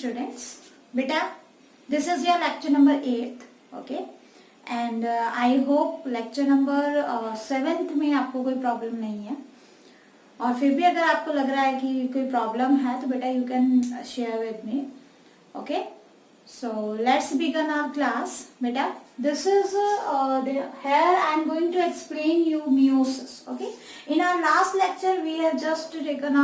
students. Beta, this is your lecture number 8th, okay? And I hope lecture number 7th में आपको कोई problem नहीं है, और फिर भी अगर आपको लग रहा है कि कोई प्रॉब्लम है तो बेटा you can share with me, okay? So let's begin our class. Beta, this is here I am going to explain you meiosis, okay? In our last lecture we have just taken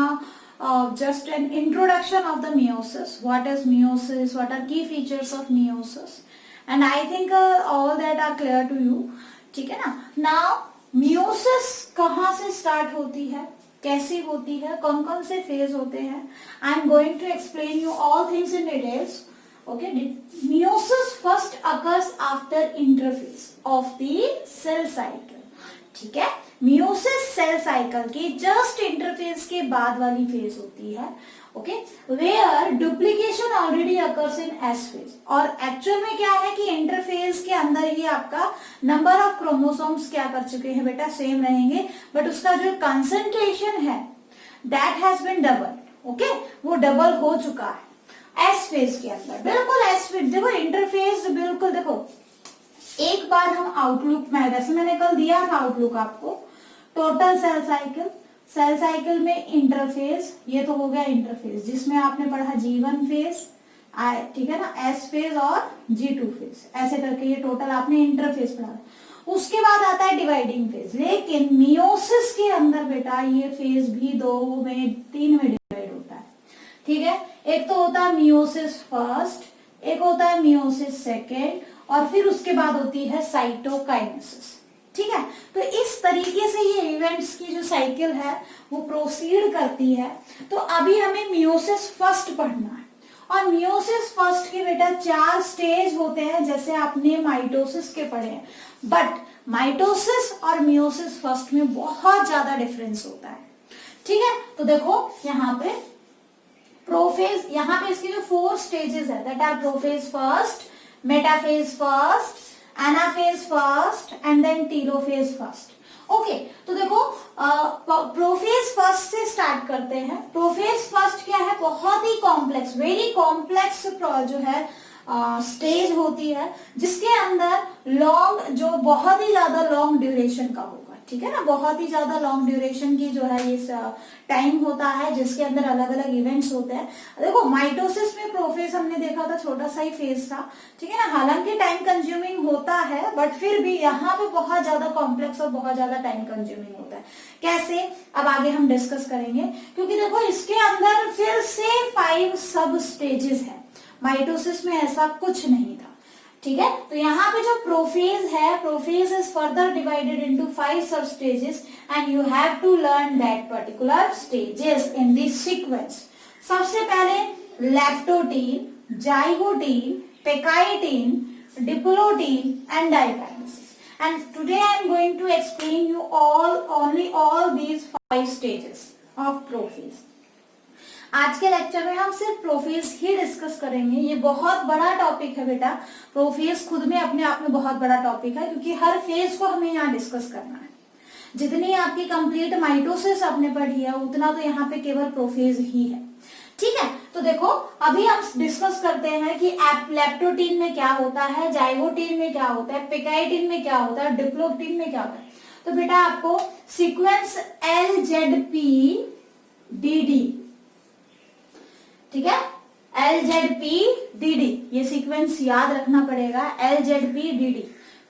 just an introduction of the meiosis. What is meiosis? What are key features of meiosis? And I think all that are clear to you. ठीक है ना? Now meiosis कहाँ से start होती है, कैसे होती है, कौन कौन से phase होते हैं? I am going to explain you all things in details. Okay, meiosis first occurs after interphase of the cell cycle. ठीक है, meiosis cell cycle की just interphase के बाद वाली phase होती है. Okay, where duplication already occurs in S phase. और actual में क्या है कि interphase के अंदर ही आपका number of chromosomes क्या कर चुके हैं बेटा, same रहेंगे, but उसका जो concentration है that has been doubled. Okay, वो double हो चुका है एस फेज के अंदर, बिल्कुल एस फेज. देखो इंटरफेस बिल्कुल, देखो एक बार हम आउटलुक में, वैसे मैंने कल दिया था आउटलुक आपको, टोटल सेल साइकिल में इंटरफेज, ये तो हो गया इंटरफेज जिसमें आपने पढ़ा G1 फेज, ठीक है ना, एस फेज और G2 फेज, ऐसे करके ये टोटल आपने इंटरफेज पढ़ा. उसके बाद आता है डिवाइडिंग फेज. लेकिन मियोसिस के अंदर बेटा ये फेज भी 3 में डिवाइड होता है. ठीक है, एक तो होता है मियोसिस फर्स्ट, एक होता है मियोसिस सेकेंड, और फिर उसके बाद होती है साइटोकाइनेसिस. ठीक है, तो इस तरीके से ये इवेंट्स की जो साइकिल है वो प्रोसीड करती है. तो अभी हमें मियोसिस फर्स्ट पढ़ना है, और मियोसिस फर्स्ट के बेटा 4 स्टेज होते हैं जैसे आपने माइटोसिस के पढ़े हैं. बट माइटोसिस और मियोसिस फर्स्ट में बहुत ज्यादा डिफरेंस होता है. ठीक है, तो देखो यहाँ पे प्रोफेज, यहाँ पे इसके जो 4 स्टेजेस है that are prophase first, metaphase first, anaphase first and then telophase first. Okay, तो देखो प्रोफेज फर्स्ट से स्टार्ट करते हैं. प्रोफेज फर्स्ट क्या है, बहुत ही कॉम्प्लेक्स, वेरी कॉम्प्लेक्स जो है स्टेज होती है जिसके अंदर लॉन्ग, जो बहुत ही ज्यादा लॉन्ग ड्यूरेशन का होगा. ठीक है ना, बहुत ही ज्यादा लॉन्ग ड्यूरेशन की जो है ये टाइम होता है जिसके अंदर अलग अलग इवेंट्स होते हैं. देखो माइटोसिस में प्रोफेज हमने देखा था, छोटा सा ही फेज था. ठीक है ना, हालांकि टाइम कंज्यूमिंग होता है बट फिर भी यहाँ पे बहुत ज्यादा कॉम्प्लेक्स और बहुत ज्यादा टाइम कंज्यूमिंग होता है. कैसे, अब आगे हम डिस्कस करेंगे, क्योंकि देखो इसके अंदर फिर से 5 सब स्टेजेस है. माइटोसिस में ऐसा कुछ नहीं था. ठीक है, तो यहाँ पे जो प्रोफेज है, prophase is further divided into 5 sub stages and you have to learn that particular stages in this sequence. सबसे पहले leptotene, zygotene, pachytene, diplotene and diakinesis. And today I am going to explain you all these 5 stages of prophase. आज के lecture में हम सिर्फ prophase ही discuss करेंगे. ये बहुत बड़ा टॉपिक है बेटा, प्रोफेज खुद में अपने आप में बहुत बड़ा टॉपिक है, क्योंकि हर फेज को हमें यहाँ डिस्कस करना है. जितनी आपकी कंप्लीट माइटोसिस आपने पढ़ी है उतना तो यहाँ पे केवल प्रोफेज ही है. ठीक है, तो देखो अभी हम डिस्कस करते हैं कि लैक्टोटीन में क्या होता है, जाइगोटीन में क्या होता है, पेकाइटीन में क्या होता है, डिप्लोटीन में क्या होता है. तो बेटा आपको सीक्वेंस LZPDD, ठीक है, LZPDD ये सीक्वेंस याद रखना पड़ेगा. LZPDD,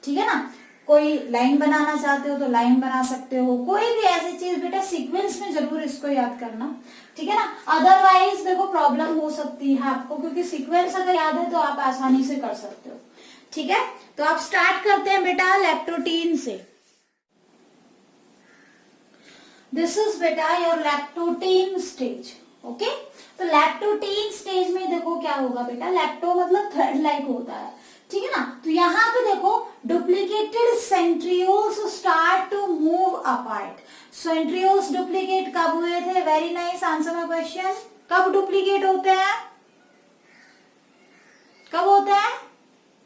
ठीक है ना. कोई लाइन बनाना चाहते हो तो लाइन बना सकते हो, कोई भी ऐसी चीज बेटा सीक्वेंस में जरूर इसको याद करना. ठीक है ना, अदरवाइज देखो प्रॉब्लम हो सकती है आपको, क्योंकि सीक्वेंस अगर याद है तो आप आसानी से कर सकते हो. ठीक है, तो आप स्टार्ट करते हैं बेटा लैक्टोटीन से. दिस इज बेटा योर लैक्टोटीन स्टेज. ओके, तो लैक्टोटीन स्टेज में देखो क्या होगा बेटा, लैक्टो मतलब थ्रेड लाइक होता है. ठीक है ना, तो यहाँ पे देखो duplicated centrioles start to move apart. Centrioles duplicate कब हुए थे? Very nice, answer my question. कब डुप्लीकेट होते हैं, कब होते हैं?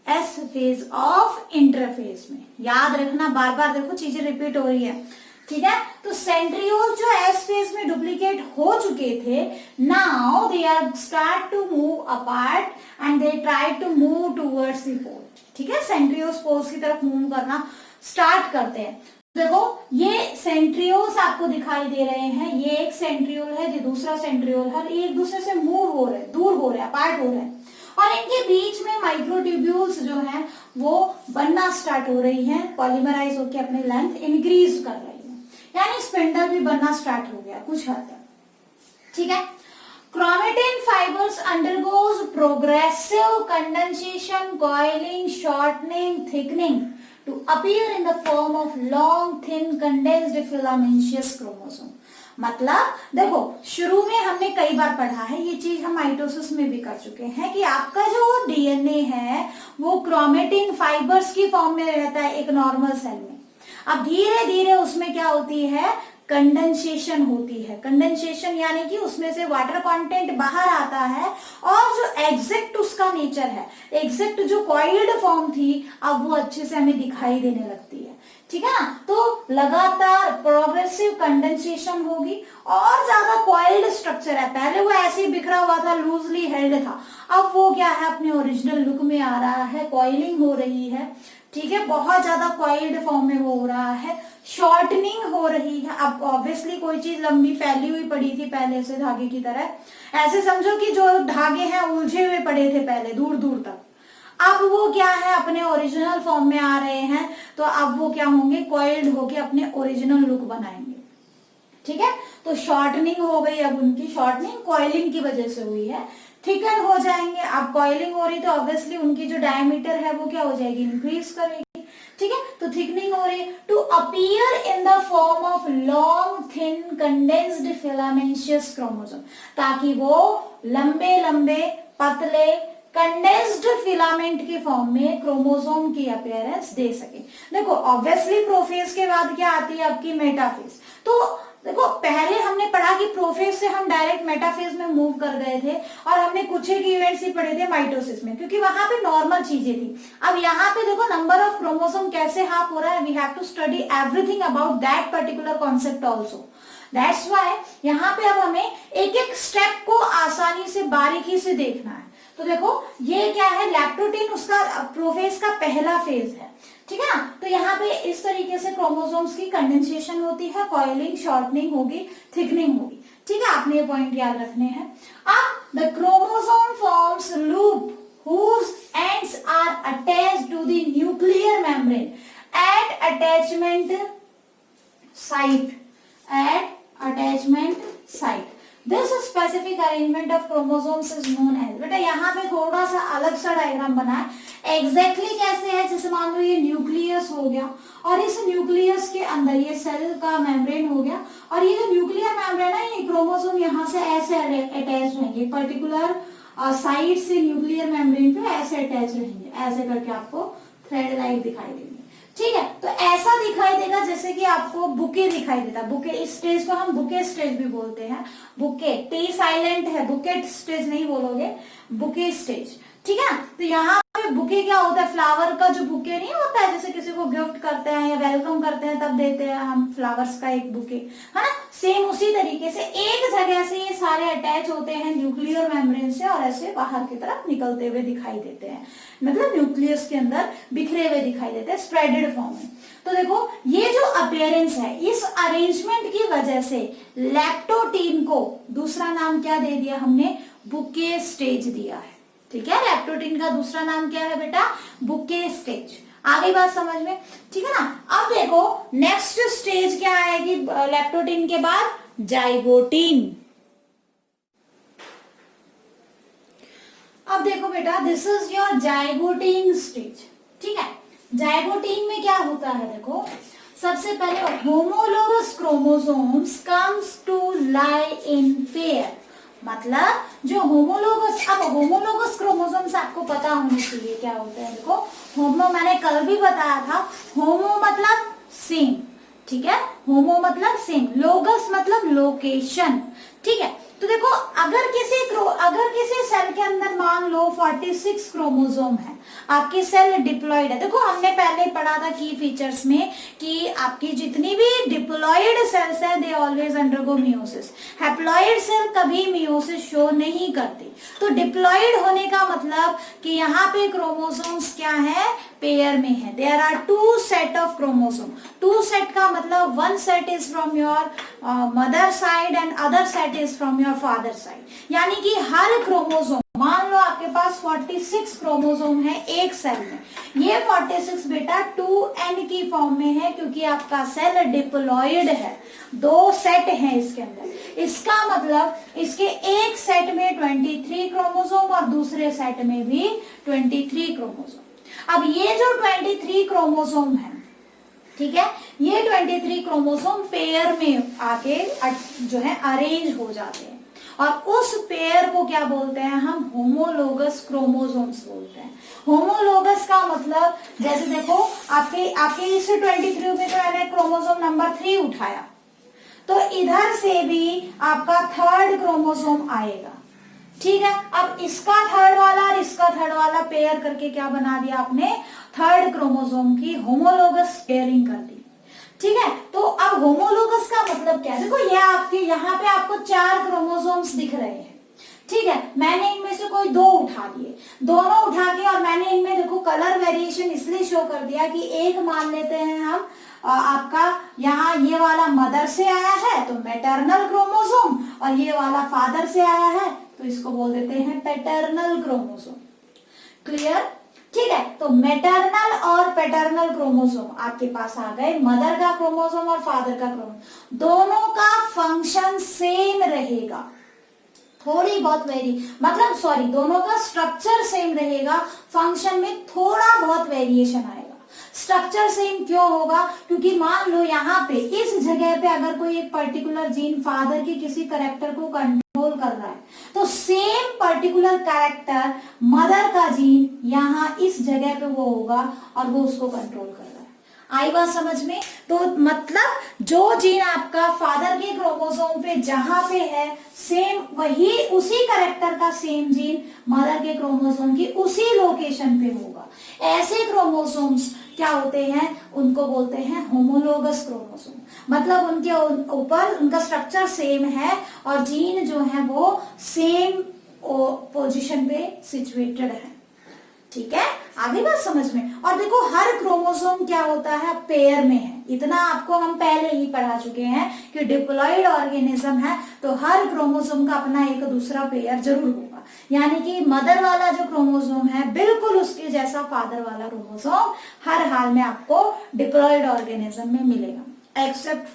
एस फेज ऑफ इंटरफेज में. याद रखना, बार बार देखो चीजें रिपीट हो रही है. ठीक है, तो सेंट्रियोल जो एस फेज में डुप्लीकेट हो चुके थे, now they are start to move apart and they try to move towards the pole. ठीक है, सेंट्रियोल्स पोल्स की तरफ मूव करना स्टार्ट करते हैं। देखो ये सेंट्रियोल्स आपको दिखाई दे रहे हैं, ये एक सेंट्रियोल है, ये दूसरा सेंट्रियोल है, ये एक दूसरे से मूव हो रहे हैं, दूर हो रहे हैं, अपार्ट हो रहे हैं, और इनके बीच में माइक्रोट्यूब्यूल्स जो हैं वो बनना स्टार्ट हो रही हैं, पॉलीमराइज होकर अपनी लेंथ इंक्रीज कर रही है, यानी स्पिंडल भी बनना स्टार्ट हो गया कुछ हद तक। ठीक है, chromatin fibers undergoes progressive condensation, coiling, shortening, thickening to appear in the form of long, thin, condensed filamentous chromosome। मतलब देखो शुरू में हमने कई बार पढ़ा है, ये चीज हम माइटोसिस में भी कर चुके हैं कि आपका जो डीएनए है वो क्रोमेटिन फाइबर्स की फॉर्म में रहता है एक नॉर्मल सेल में। अब धीरे धीरे उसमें क्या होती है, कंडेंसेशन होती है। कंडेंसेशन यानी कि उसमें से वाटर कंटेंट बाहर आता है और जो एग्जैक्ट उसका नेचर है, एग्जैक्ट जो कॉइल्ड फॉर्म थी, अब वो अच्छे से हमें दिखाई देने लगती है। ठीक है ना, तो लगातार प्रोग्रेसिव कंडेंसेशन होगी और ज्यादा कॉइल्ड स्ट्रक्चर है। पहले वो ऐसे ही बिखरा हुआ था, लूजली हेल्ड था, अब वो क्या है अपने ओरिजिनल लुक में आ रहा है, कॉइलिंग हो रही है। ठीक है, बहुत ज्यादा कॉइल्ड फॉर्म में वो हो रहा है, शॉर्टनिंग हो रही है। अब ऑब्वियसली कोई चीज लंबी फैली हुई पड़ी थी पहले से धागे की तरह, ऐसे समझो कि जो धागे हैं उलझे हुए पड़े थे पहले दूर दूर तक, अब वो क्या है अपने ओरिजिनल फॉर्म में आ रहे हैं, तो अब वो क्या होंगे, कॉइल्ड होके अपने ओरिजिनल लुक बनाएंगे। ठीक है, तो शॉर्टनिंग हो गई, अब उनकी शॉर्टनिंग कॉइलिंग की वजह से हुई है। थिकन हो जाएंगे, अब कॉइलिंग हो रही तो ऑब्वियसली उनकी जो डायमीटर है वो क्या हो जाएगी, इंक्रीज करेगी। ठीक है, तो थिकनिंग हो रही है to appear in the form of long thin condensed filamentous chromosome, ताकि वो लंबे लंबे पतले कंडेंस्ड फिलामेंट के फॉर्म में क्रोमोसोम की अपीयरेंस दे सके। देखो ऑब्वियसली प्रोफेज के बाद क्या आती है आपकी, मेटाफेज। तो देखो पहले हमने पढ़ा कि प्रोफेज से हम डायरेक्ट मेटाफेज में मूव कर गए थे और हमने कुछ एक इवेंट्स ही पढ़े थे माइटोसिस में, क्योंकि वहां पे नॉर्मल चीजें थी। अब यहाँ पे देखो नंबर ऑफ क्रोमोसोम कैसे हाफ हो रहा है, we have to study everything about that particular concept also. That's why यहाँ पे अब हमें एक एक स्टेप को आसानी से बारीकी से देखना है। तो देखो ये क्या है, लैक्टोटिन उसका प्रोफेज का पहला फेज है। ठीक है ना, तो यहाँ पे इस तरीके से क्रोमोसोम्स की कंडेंसेशन होती है, कॉइलिंग, शॉर्टनिंग होगी, थिकनिंग होगी। ठीक है, आपने ये पॉइंट याद रखने हैं। अब the chromosome forms loop whose ends are attached to the nuclear membrane at attachment site. This specific arrangement of chromosomes is known as, बेटा यहाँ पे थोड़ा सा अलग सा डायग्राम बना है। एग्जैक्टली कैसे है, जैसे मान लो ये न्यूक्लियस हो गया और इस न्यूक्लियस के अंदर ये सेल का मेम्ब्रेन हो गया, और ये जो न्यूक्लियर मेम्ब्रेन है, ये क्रोमोसोम यहाँ से ऐसे अटैच रहेंगे, पर्टिकुलर साइड से न्यूक्लियर मेम्ब्रेन पे ऐसे अटैच रहेंगे, ऐसे करके आपको थ्रेड लाइक दिखाई देंगे। ठीक है, तो ऐसा दिखाई देगा जैसे कि आपको बुके दिखाई देता। बुके, इस स्टेज को हम बुके स्टेज भी बोलते हैं। बुके, टी साइलेंट है, बुके स्टेज नहीं बोलोगे, बुके स्टेज। ठीक है, तो यहाँ पे बुके क्या होता है, फ्लावर का जो बुके नहीं होता है, जैसे किसी को गिफ्ट करते हैं या वेलकम करते हैं तब देते हैं हम फ्लावर्स का एक बुके, है ना, सेम उसी तरीके से एक जगह से ये सारे अटैच होते हैं न्यूक्लियर मेम्ब्रेन से और ऐसे बाहर की तरफ निकलते हुए दिखाई देते हैं, मतलब न्यूक्लियस के अंदर बिखरे हुए दिखाई देते हैं स्प्रेडेड फॉर्म में। तो देखो ये जो अपीयरेंस है, इस अरेंजमेंट की वजह से लैक्टोटीन को दूसरा नाम क्या दे दिया हमने, बुके स्टेज दिया है। ठीक है, लैक्टोटीन का दूसरा नाम क्या है बेटा, बुके स्टेज। आ गई बात समझ में? ठीक है ना। अब देखो नेक्स्ट स्टेज क्या आएगी लैक्टोटीन के बाद, जाइगोटीन। अब देखो बेटा, this is your zygotene stage. ठीक है, जाइगोटीन में क्या होता है, देखो सबसे पहले homologous chromosomes comes to lie in pair, मतलब जो होमोलोगस, अब होमोलोगस क्रोमोसोम्स आपको पता होने चाहिए क्या होते हैं। देखो होमो मैंने कल भी बताया था, होमो मतलब सेम, ठीक है, होमो मतलब सेम, लोगस मतलब लोकेशन। ठीक है, तो देखो अगर किसी सेल के अंदर मान मान लो 46 क्रोमोसोम है, आपकी सेल डिप्लॉयड है। देखो हमने पहले पढ़ा था की फीचर्स में कि आपकी जितनी भी डिप्लॉयड सेल्स है they always undergo meiosis. Haploid cell कभी मियोसिस शो नहीं करती। तो डिप्लॉयड होने का मतलब कि यहाँ पे क्रोमोसोम्स क्या है, पेयर में है। There are two set of chromosome. Two set का मतलब one set is from your mother side and other set is from your father side. यानी कि हर क्रोमोसोम, मान लो आपके पास 46 क्रोमोसोम है एक सेल में, ये 46 बेटा 2n की फॉर्म में है क्योंकि आपका सेल डिप्लॉयड है, दो सेट है इसके अंदर। इसका मतलब इसके एक सेट में 23 क्रोमोसोम और दूसरे सेट में भी 23 क्रोमोसोम। अब ये जो 23 क्रोमोसोम है, ठीक है, ये 23 क्रोमोसोम पेयर में आके जो है अरेंज हो जाते हैं और उस पेयर को क्या बोलते हैं हम, होमोलोगस क्रोमोसोम्स बोलते हैं। होमोलोगस का मतलब जैसे देखो आपके इस 23 में तो मैंने क्रोमोसोम नंबर 3 उठाया, तो इधर से भी आपका थर्ड क्रोमोसोम आएगा, ठीक है। अब इसका थर्ड वाला और इसका थर्ड वाला पेयर करके क्या बना दिया आपने, थर्ड क्रोमोसोम की होमोलोगस पेयरिंग कर दी, ठीक है। तो अब होमोलोगस का मतलब क्या है, देखो ये आपके यहाँ पे आपको 4 क्रोमोसोम्स दिख रहे हैं, ठीक है। मैंने इनमें से कोई 2 उठा लिए, दोनों उठा के और मैंने इनमें देखो कलर वेरिएशन इसलिए शो कर दिया कि एक मान लेते हैं हम आपका यहाँ ये वाला मदर से आया है तो मैटरनल क्रोमोसोम, और ये वाला फादर से आया है तो इसको बोल देते हैं पैटर्नल क्रोमोसोम। क्लियर, ठीक है। तो मैटरनल और पैटर्नल क्रोमोसोम आपके पास आ गए, मदर का क्रोमोसोम और फादर का क्रोमोसोम, दोनों का फंक्शन सेम रहेगा, थोड़ी बहुत दोनों का स्ट्रक्चर सेम रहेगा, फंक्शन में थोड़ा बहुत वेरिएशन आएगा। स्ट्रक्चर सेम क्यों होगा, क्योंकि मान लो यहाँ पे इस जगह पे अगर कोई एक पर्टिकुलर जीन फादर के किसी कैरेक्टर को कंट्रोल कर रहा है तो सेम पर्टिकुलर कैरेक्टर मदर का जीन यहाँ इस जगह पे वो होगा और वो उसको कंट्रोल कर रहा है। आई बात समझ में? तो मतलब जो जीन आपका फादर के क्रोमोसोम पे जहां पे है सेम वही उसी कैरेक्टर का सेम जीन मदर के क्रोमोसोम की उसी लोकेशन पे होगा। ऐसे क्रोमोसोम्स क्या होते हैं, उनको बोलते हैं होमोलोगस क्रोमोसोम। मतलब उनके ऊपर उनका स्ट्रक्चर सेम है और जीन जो है वो सेम पोजीशन पे सिचुएटेड है, ठीक है। आगे बात समझ में? और देखो हर क्रोमोसोम क्या होता है, पेयर में है। इतना आपको हम पहले ही पढ़ा चुके हैं कि डिप्लॉयड ऑर्गेनिज्म है तो हर क्रोमोसोम का अपना एक दूसरा पेयर जरूर होगा। यानी कि मदर वाला जो क्रोमोसोम है बिल्कुल उसके जैसा फादर वाला क्रोमोसोम हर हाल में आपको डिप्लॉयड ऑर्गेनिज्म में मिलेगा, एक्सेप्ट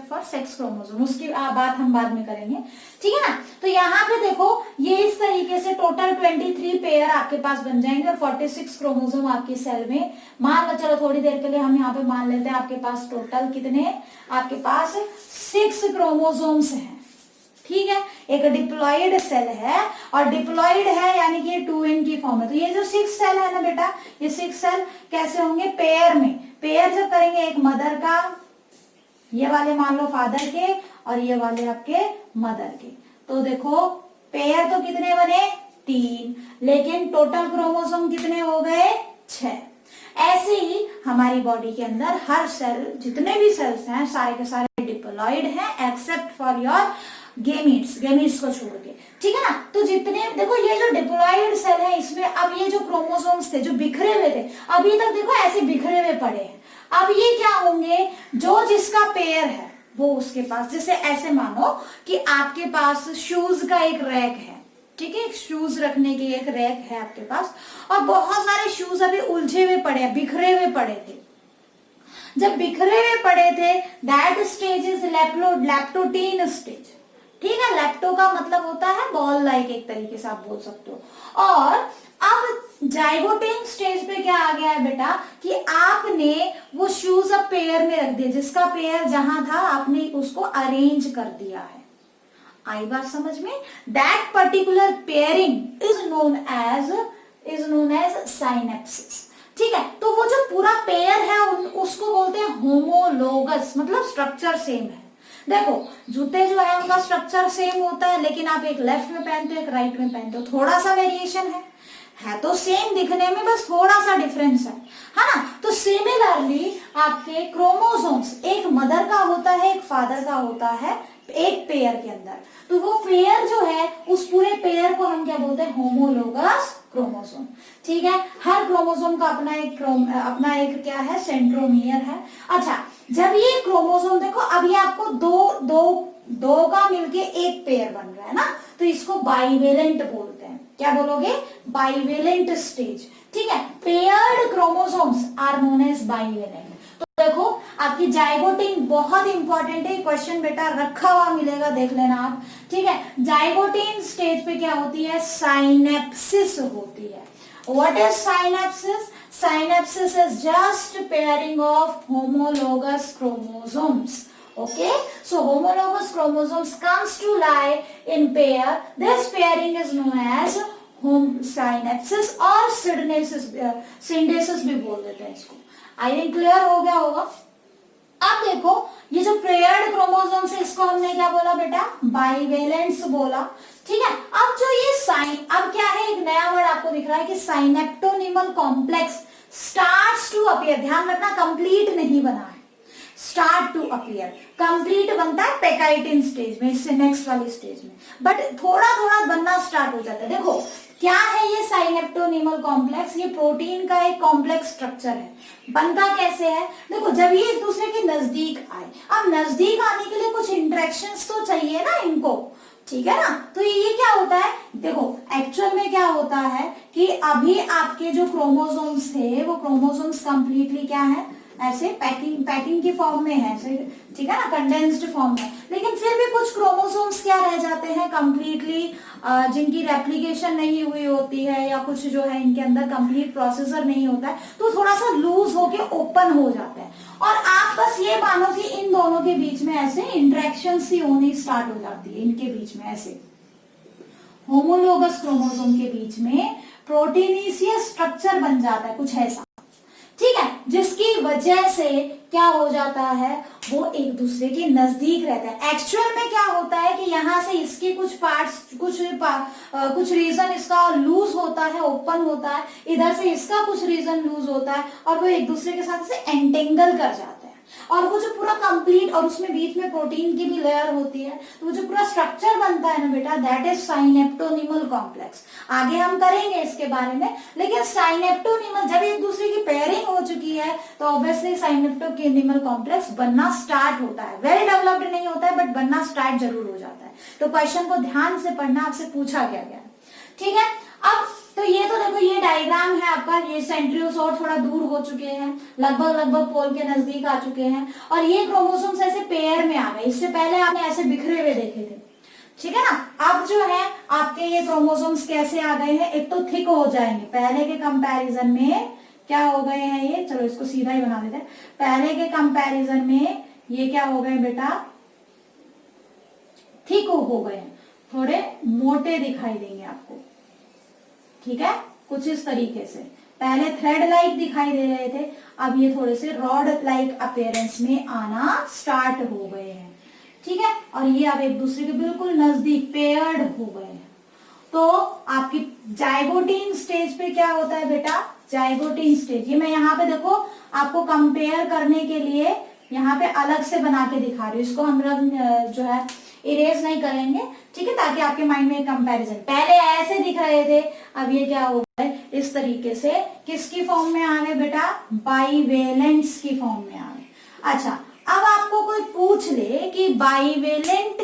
फॉर सेक्स क्रोमोसोम। उसकी बात हम बाद में करेंगे, ठीक है ना। तो यहाँ पे देखो ये इस तरीके से टोटल 23 पेयर आपके पास बन जाएंगे और 46 क्रोमोसोम आपकी सेल में। मान लो, चलो थोड़ी देर के लिए हम यहाँ पे मान लेते हैं आपके पास टोटल कितने, आपके पास 6 क्रोमोसोम्स हैं, ठीक है। एक डिप्लॉयड सेल है और डिप्लॉयड है यानी कि 2n की फॉर्म है। तो ये जो 6 सेल है ना बेटा, ये 6 सेल कैसे होंगे, पेयर में। पेयर जब करेंगे, एक मदर का, ये वाले मान लो फादर के और ये वाले आपके मदर के, तो देखो पेयर तो कितने बने, 3, लेकिन टोटल क्रोमोसोम कितने हो गए, 6। ऐसे ही हमारी बॉडी के अंदर हर सेल, जितने भी सेल्स हैं सारे के सारे डिप्लॉयड हैं एक्सेप्ट फॉर योर गेमीट्स को छोड़ के, ठीक है ना। तो जितने देखो ये जो डिप्लॉयड सेल है इसमें अब ये जो क्रोमोसोम्स थे जो बिखरे हुए थे अभी तक देखो ऐसे बिखरे हुए पड़े हैं। अब ये क्या होंगे, जो जिसका पेयर है वो उसके पास, जैसे ऐसे मानो कि आपके पास शूज का एक रैक है, ठीक है, शूज रखने की एक रैक है आपके पास और बहुत सारे शूज अभी उलझे हुए पड़े, बिखरे हुए पड़े थे। जब बिखरे हुए पड़े थे दैट स्टेज इज लैप्टोटीन स्टेज, ठीक है। लैप्टो का मतलब होता है बॉल लाइक, एक तरीके से आप बोल सकते हो। और अब जाइगोटिन स्टेज पे क्या आ गया है बेटा कि आपने वो शूज अब पेयर में रख दिया, जिसका पेयर जहां था आपने उसको अरेंज कर दिया है। आई बात समझ में? That particular pairing is known as synapsis, ठीक है। तो वो जो पूरा पेयर है उसको बोलते हैं होमोलोगस, मतलब स्ट्रक्चर सेम है। देखो जूते जो है उनका स्ट्रक्चर सेम होता है, लेकिन आप एक लेफ्ट में पहनते हो एक राइट में पहनते हो, थोड़ा सा वेरिएशन है तो सेम दिखने में, बस थोड़ा सा डिफरेंस है ना। तो सिमिलरली आपके क्रोमोसोम्स, एक मदर का होता है एक फादर का होता है एक पेयर के अंदर, तो वो पेयर जो है उस पूरे पेयर को हम क्या बोलते हैं, होमोलोगस क्रोमोसोम। ठीक है, हर क्रोमोसोम का अपना एक क्या है, सेंट्रोमियर है। अच्छा, जब ये क्रोमोसोम देखो, अब ये आपको दो का मिलके एक पेयर बन रहा है ना, तो इसको बाइवेलेंट बोलते हैं। क्या बोलोगे, बाइवेलेंट स्टेज। ठीक है, paired chromosomes are known as bivalent. तो देखो आपकी जाइगोटिन बहुत इंपॉर्टेंट है, क्वेश्चन बेटा रखा हुआ मिलेगा, देख लेना आप। ठीक है, जाइगोटिन स्टेज पे क्या होती है, साइनेप्सिस होती है। What is synapsis? Synapses is just pairing of homologous chromosomes. Okay, so homologous chromosomes comes to lie in pair. This pairing is known as synapses or syndesis भी बोल देते हैं इसको। आई थिंक क्लियर हो गया होगा। अब देखो ये जो पेयर्ड क्रोमोसोम्स है इसको हमने क्या बोला बेटा, बाइवेलेंट्स बोला। ठीक है, अब जो ये अब क्या है, एक नया वर्ड आपको दिख रहा है कि साइनेप्टोनिमल कॉम्प्लेक्स स्टार्ट्स टू अपीयर। ध्यान रखना, कंप्लीट नहीं बना है, स्टार्ट टू अपीयर। कंप्लीट बनता है पेकाइटिन स्टेज में, इससे नेक्स्ट वाली स्टेज में, बट थोड़ा थोड़ा बनना स्टार्ट हो जाता है। देखो क्या है ये साइनेप्टोनिमल कॉम्प्लेक्स, ये प्रोटीन का एक कॉम्प्लेक्स स्ट्रक्चर है। बनता कैसे है, देखो जब ये एक दूसरे के नजदीक आए, अब नजदीक आने के लिए कुछ इंटरेक्शंस तो चाहिए ना इनको, ठीक है ना। तो ये क्या होता है, देखो एक्चुअल में क्या होता है कि अभी आपके जो क्रोमोसोम्स थे वो क्रोमोसोम्स कंप्लीटली क्या है, ऐसे पैकिंग की फॉर्म में है, ठीक है ना, कंडेंस्ड फॉर्म में। लेकिन फिर भी कुछ क्रोमोसोम्स क्या रह जाते हैं कंप्लीटली, जिनकी रेप्लिकेशन नहीं हुई होती है, या कुछ जो है इनके अंदर कंप्लीट प्रोसेसर नहीं होता है, तो थोड़ा सा लूज होके ओपन हो जाते हैं। और आप बस ये मानो कि इन दोनों के बीच में ऐसे इंटरेक्शन सी होनी स्टार्ट हो जाती है, इनके बीच में ऐसे होमोलोगस क्रोमोसोम के बीच में प्रोटीनीसियस स्ट्रक्चर बन जाता है, कुछ ऐसा। ठीक है, जिसकी वजह से क्या हो जाता है, वो एक दूसरे के नजदीक रहता है। एक्चुअल में क्या होता है कि यहाँ से इसके कुछ पार्ट्स, कुछ रीजन इसका लूज होता है, ओपन होता है, इधर से इसका कुछ रीजन लूज होता है, और वो एक दूसरे के साथ से एंटेंगल कर जाते हैं। और वो जो पूरा कंप्लीट, और उसमें बीच में प्रोटीन की भी लेयर होती है, तो वो जो पूरा स्ट्रक्चर बनता है ना बेटा, दैट इज साइनेप्टोनिमल कॉम्प्लेक्स। आगे हम करेंगे इसके बारे में, लेकिन साइनेप्टोनिमल जब एक दूसरे की पेयरिंग हो चुकी है तो ऑब्वियसली साइनेप्टोनिमल कॉम्प्लेक्स बनना स्टार्ट होता है। वेल डेवलप्ड नहीं होता है, बट बनना स्टार्ट जरूर हो जाता है। तो क्वेश्चन को ध्यान से पढ़ना, आपसे पूछा क्या गया। ठीक है, अब तो ये तो देखो ये डायग्राम है आपका, ये सेंट्रियोल्स और थोड़ा दूर हो चुके हैं, लगभग पोल के नजदीक आ चुके हैं, और ये क्रोमोसोम्स ऐसे पेयर में आ गए। इससे पहले आपने ऐसे बिखरे हुए देखे थे, ठीक है ना। अब जो है आपके ये क्रोमोसोम्स कैसे आ गए हैं, एक तो थिक हो जाएंगे, पहले के कंपैरिजन में क्या हो गए हैं ये, चलो इसको सीधा ही बना देते हैं। पहले के कंपैरिजन में ये क्या हो गए बेटा, थिक हो गए हैं, थोड़े मोटे दिखाई देंगे आपको। ठीक है, कुछ इस तरीके से, पहले थ्रेड लाइक दिखाई दे रहे थे, अब ये थोड़े से रॉड लाइक अपीयरेंस में आना स्टार्ट हो गए हैं। ठीक है, और ये अब एक दूसरे के बिल्कुल नजदीक पेयर्ड हो गए हैं। तो आपकी जाइगोटीन स्टेज पे क्या होता है बेटा, जाइगोटीन स्टेज, ये मैं यहाँ पे देखो आपको कंपेयर करने के लिए यहाँ पे अलग से बना के दिखा रही हूँ, इसको हम जो है इरेज नहीं करेंगे, ठीक है, ताकि आपके माइंड में कंपैरिजन, पहले ऐसे दिख रहे थे, अब ये क्या हो गए इस तरीके से, किसकी फॉर्म में आ गए बेटा, बाइवेलेंट्स की फॉर्म में आ गए। अच्छा, अब आपको कोई पूछ ले कि बाइवेलेंट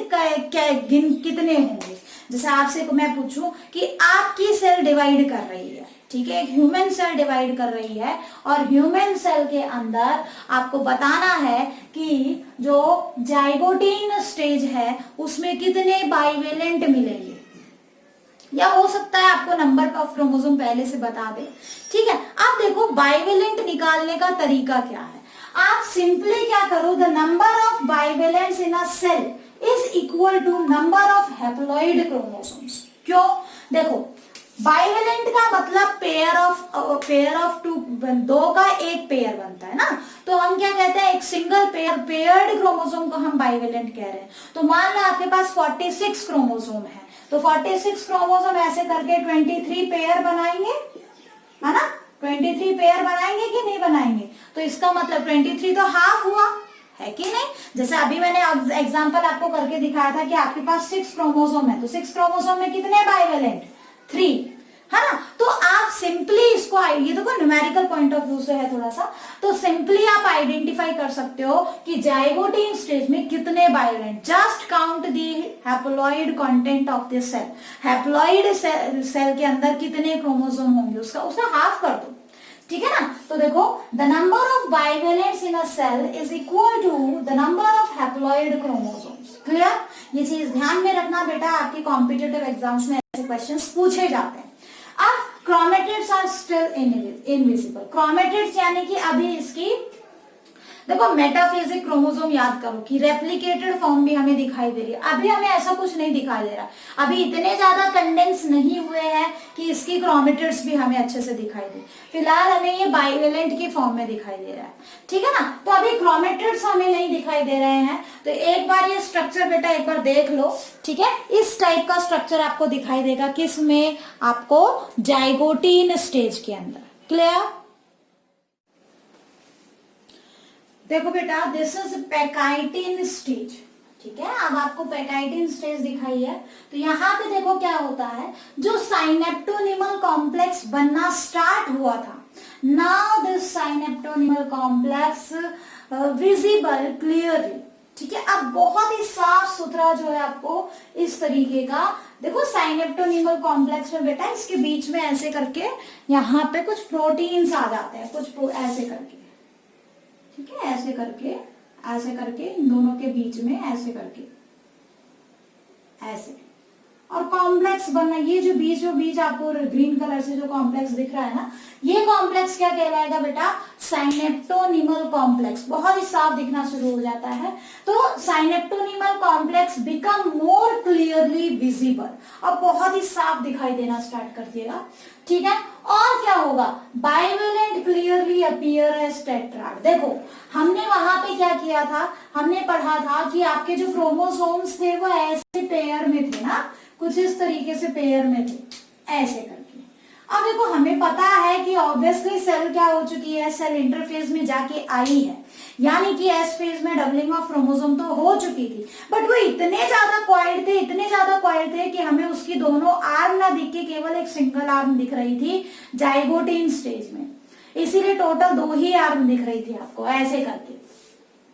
कितने होंगे, जैसे आपसे मैं पूछूं कि आपकी सेल डिवाइड कर रही है, ठीक है, ह्यूमन सेल डिवाइड कर रही है, और ह्यूमन सेल के अंदर आपको बताना है कि जो जाइगोटीन स्टेज है उसमें कितने बाइवेलेंट मिलेंगे, या हो सकता है आपको नंबर ऑफ क्रोमोसोम पहले से बता दे। ठीक है, अब देखो बाइवेलेंट निकालने का तरीका क्या है, आप सिंपली क्या करो, the number of bivalents in a cell is equal to number of haploid chromosomes. क्यों, देखो बाइवेलेंट का मतलब पेयर ऑफ टू, दो का एक पेयर बनता है ना, तो हम क्या कहते हैं, एक सिंगल पेयर्ड क्रोमोसोम को हम बाइवेलेंट कह रहे हैं। तो मान लो आपके पास 46 क्रोमोसोम है, तो 46 क्रोमोसोम ऐसे करके 23 पेयर बनाएंगे, है ना, 23 पेयर बनाएंगे कि नहीं बनाएंगे। तो इसका मतलब 23 तो हाफ हुआ, है कि नहीं। जैसे अभी मैंने एग्जांपल आपको करके दिखाया था कि आपके पास 6 क्रोमोसोम है, तो 6 क्रोमोसोम में कितने बाइवेलेंट, 3, है ना। तो आप सिंपली इसको, ये देखो न्यूमेरिकल पॉइंट ऑफ व्यू से है थोड़ा सा, तो सिंपली आप आइडेंटिफाई कर सकते हो कि जाइगोट स्टेज में कितने bivalent. Just count the haploid content of this cell, haploid cell के अंदर कितने क्रोमोसोम होंगे उसका हाफ कर दो, ठीक है ना। तो देखो, the number of bivalents in a cell is equal to the number of haploid chromosomes. Clear, ये चीज ध्यान में रखना बेटा, आपके कॉम्पिटिटिव एग्जाम्स में ऐसे क्वेश्चंस पूछे जाते हैं। अब chromatids are still invisible, chromatids यानी कि अभी इसकी देखो मेटाफेजिक क्रोमोसोम याद करो कि रेप्लिकेटेड फॉर्म भी हमें दिखाई दे रही है, अभी हमें ऐसा कुछ नहीं दिखाई दे रहा, अभी इतने ज्यादा कंडेंस नहीं हुए हैं कि इसकी क्रोमेटिड्स भी हमें अच्छे से दिखाई दे। फिलहाल हमें ये बाइवेलेंट की फॉर्म में दिखाई दे रहा है, ठीक है ना। तो अभी क्रोमेटिड्स हमें नहीं दिखाई दे रहे हैं, तो एक बार ये स्ट्रक्चर बेटा एक बार देख लो, ठीक है। इस टाइप का स्ट्रक्चर आपको दिखाई देगा, किस में, आपको जाइगोटीन स्टेज के अंदर। क्लियर, देखो बेटा, दिस इज पैकाइटिन स्टेज, ठीक है। अब आपको पैकाइटिन स्टेज दिखाई है, तो यहाँ पे देखो क्या होता है, जो साइनेप्टोनिमल कॉम्प्लेक्स बनना स्टार्ट हुआ था, now this synaptonemal complex visible clearly, ठीक है। अब बहुत ही साफ सुथरा जो है आपको इस तरीके का, देखो साइनेप्टोनिमल कॉम्प्लेक्स में बेटा इसके बीच में ऐसे करके यहाँ पे कुछ प्रोटीन्स आ जाते हैं, कुछ ऐसे करके, ठीक है, ऐसे करके इन दोनों के बीच में ऐसे करके ऐसे, और कॉम्प्लेक्स बनना, ये जो बीच आपको ग्रीन कलर से जो कॉम्प्लेक्स दिख रहा है ना, ये कॉम्प्लेक्स क्या कहलाएगा बेटा, साइनेप्टोनिमल कॉम्प्लेक्स। बहुत ही साफ दिखना शुरू हो जाता है, तो synaptonemal complex become more clearly visible, अब बहुत ही साफ दिखाई देना स्टार्ट कर देगा, ठीक है। और क्या होगा, bivalent clearly appear as tetrad. देखो हमने वहां पे क्या किया था, हमने पढ़ा था कि आपके जो क्रोमोसोम्स थे वो ऐसे पेयर में थे ना, कुछ इस तरीके से पेयर में थे, ऐसे करके। अब देखो हमें पता है कि ऑब्वियसली सेल क्या हो चुकी है, सेल इंटरफेज में जाके आई है, यानी कि एस फेज में डबलिंग ऑफ क्रोमोसोम तो हो चुकी थी, बट वो इतने ज्यादा क्वाइल्ड थे कि हमें उसकी दोनों आर्म ना दिख के केवल एक सिंगल आर्म दिख रही थी जाइगोटीन स्टेज में, इसीलिए टोटल 2 ही आर्म दिख रही थी आपको ऐसे करके,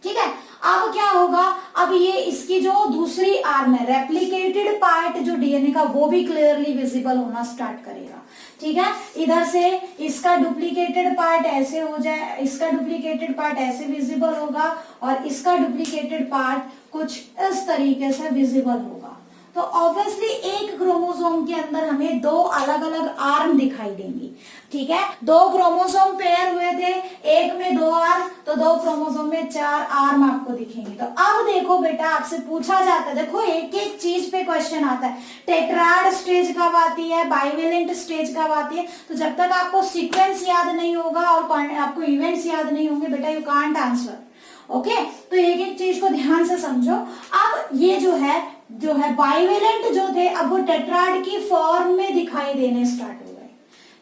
ठीक है। अब क्या होगा, अब ये इसकी जो दूसरी आर्म है, रेप्लिकेटेड पार्ट जो डीएनए का, वो भी क्लियरली विजिबल होना स्टार्ट करेगा, ठीक है। इधर से इसका डुप्लीकेटेड पार्ट ऐसे हो जाए, इसका डुप्लीकेटेड पार्ट ऐसे विजिबल होगा, और इसका डुप्लीकेटेड पार्ट कुछ इस तरीके से विजिबल होगा। तो ऑब्वियसली एक क्रोमोसोम के अंदर हमें 2 अलग अलग आर्म दिखाई देंगी, ठीक है। 2 क्रोमोसोम पेयर हुए थे, एक में 2 आर्म, तो 2 क्रोमोसोम में 4 आर्म आपको दिखेंगे। तो अब देखो बेटा, आपसे पूछा जाता है, देखो एक एक चीज पे क्वेश्चन आता है, टेट्राड स्टेज कब आती है, बाइवेलेंट स्टेज कब आती है। तो जब तक आपको सीक्वेंस याद नहीं होगा और आपको इवेंट्स याद नहीं होंगे बेटा, यू कांट आंसर, ओके। तो एक एक चीज को ध्यान से समझो। अब ये जो है बाइवेलेंट जो थे, अब वो टेट्राड की फॉर्म में दिखाई देने स्टार्ट हो गए,